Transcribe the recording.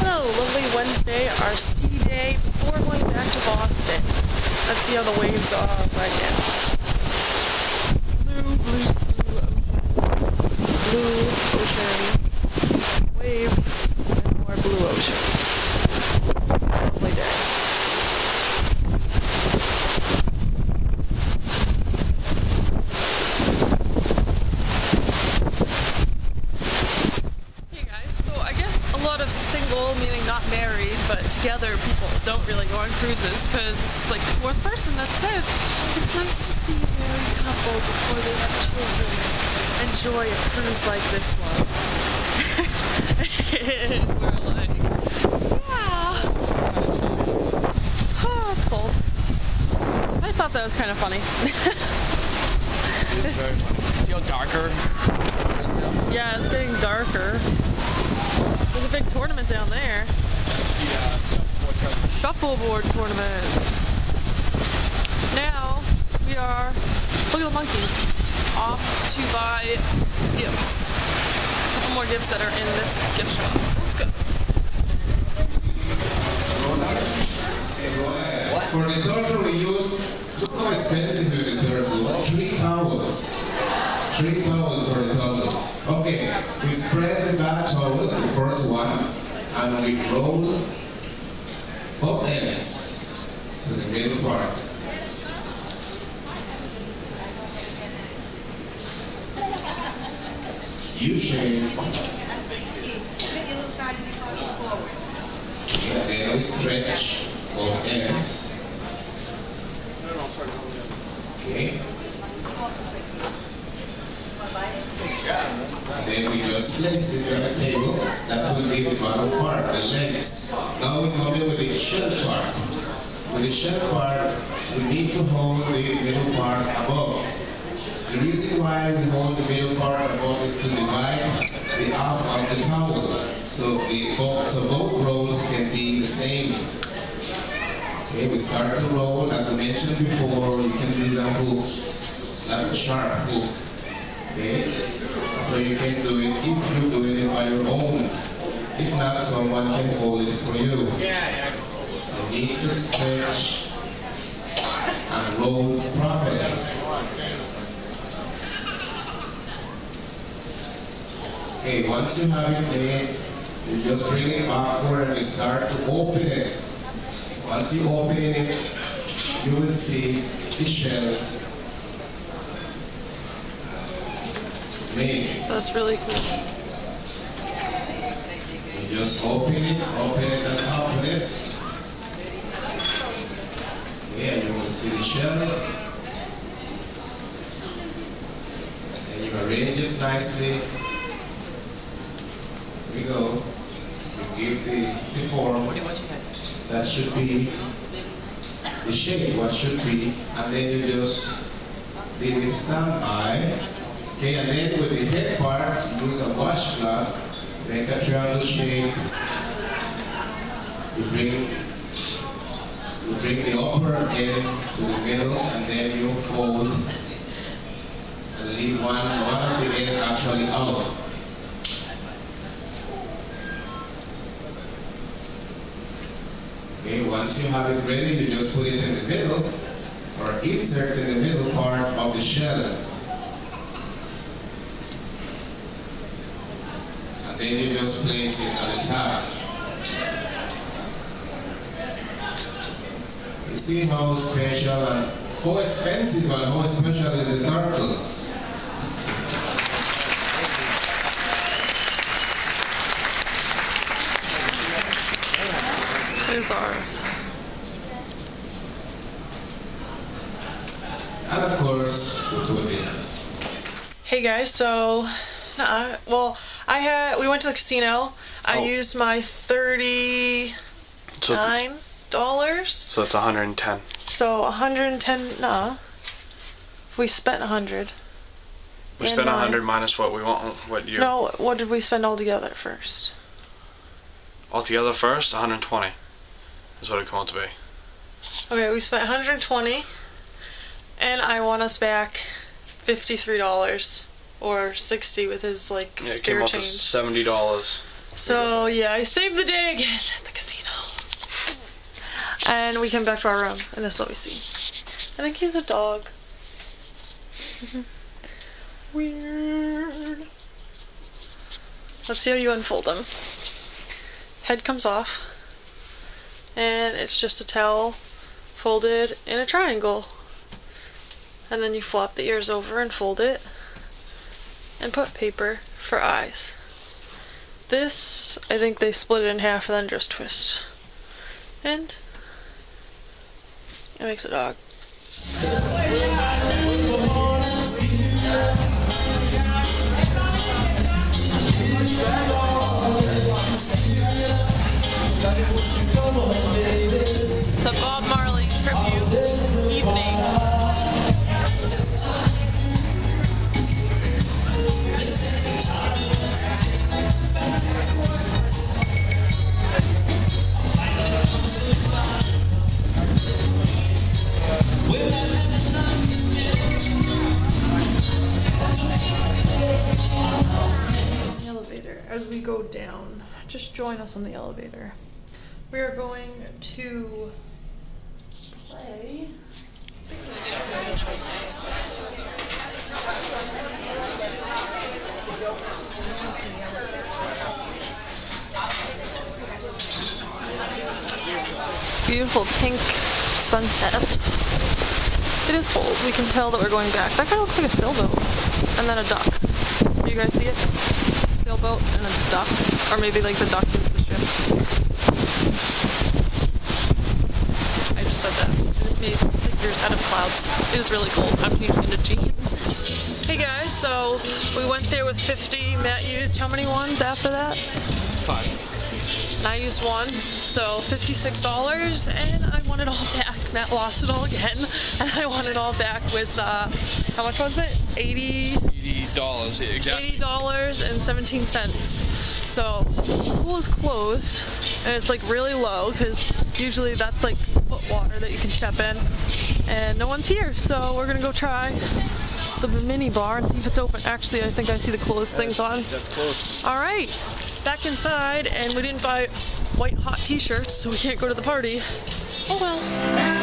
Hello, lovely Wednesday, our sea day before going back to Boston. Let's see how the waves are right now. Blue, blue, blue ocean. Waves and more blue ocean. Lovely day. Single, meaning not married, but together people don't really go on cruises because this is like the fourth person that said it's nice to see a married couple before they have children enjoy a cruise like this one. And we're like, yeah. Oh, it's cold. I thought that was kind of funny. It's very funny. See how darker? Yeah, it's getting darker. There's a big tournament down there. Yeah, Shuffleboard tournament. Now we are, look at the monkey, off to buy some gifts. A couple more gifts that are in this gift shop. So let's go. For the turtle we use, look how expensive is the turtle. 3 towels. 3 towels for the turtle. Okay, we spread the back towel, the first one, and we roll both ends to the middle part. You shake. And then we stretch both ends. Okay. And then we just place it on the table. That will be the bottom part, the legs. Now we come in with the shell part. With the shell part, we need to hold the middle part above. The reason why we hold the middle part above is to divide the half of the towel. So both rolls can be the same. Okay, we start to roll. As I mentioned before, you can use a hook, like a sharp hook. Okay, so you can do it if you're doing it by your own. If not, someone can hold it for you. You need to stretch and roll properly. Okay, once you have it made, you just bring it backward and you start to open it. Once you open it, you will see the shell. That's really cool. You just open it and open it. Yeah, you will see the shell. And you arrange it nicely. Here we go. You give the form. That should be the shape, what should be. And then you just leave it standby. Okay, and then with the head part, use a washcloth, make a triangle shape. You bring the upper end to the middle, and then you fold and leave one of the end actually out. Okay, once you have it ready, you just put it in the middle, or insert in the middle part of the shell. Then you just place it on the top. You see how special and how expensive and how special is the turtle. There's ours. And of course, the two dinners. Hey guys, so we went to the casino. I used my $39. So it's 110. So 110. We spent 100. We spent 100 minus what we want. What you? No, what did we spend altogether first? Altogether first, 120 is what it come out to be. Okay, we spent 120, and I won us back $53. or 60 with his like Yeah, it came spare out to change. $70. So yeah, I saved the day again at the casino. And we came back to our room, and this is what we see. I think he's a dog. Weird. Let's see how you unfold him. Head comes off, and it's just a towel folded in a triangle. And then you flop the ears over and fold it, and put paper for eyes. This, I think they split it in half and then just twist. And it makes a dog. It's a Bob Marley tribute evening. The elevator as we go down. Just join us on the elevator. We are going to play. Beautiful pink sunset. It is cold. We can tell that we're going back. That kind of looks like a sailboat. And then a duck. Do you guys see it? Sailboat and a duck. Or maybe like the duck is the ship. I just said that. I just made figures out of clouds. It was really cold. I'm changing into jeans. Hey guys, so we went there with 50. Matt used how many ones after that? 5. And I used 1, so $56, and I won it all back. Matt lost it all again, and I won it all back with, how much was it? $80, exactly. $80.17. So, the pool is closed, and it's like really low, because usually that's like foot water that you can step in, and no one's here, so we're gonna go try the mini bar and see if it's open. Actually, I think I see the closed things on. That's closed. Alright, back inside, and we didn't buy white hot t-shirts, so we can't go to the party. Oh well.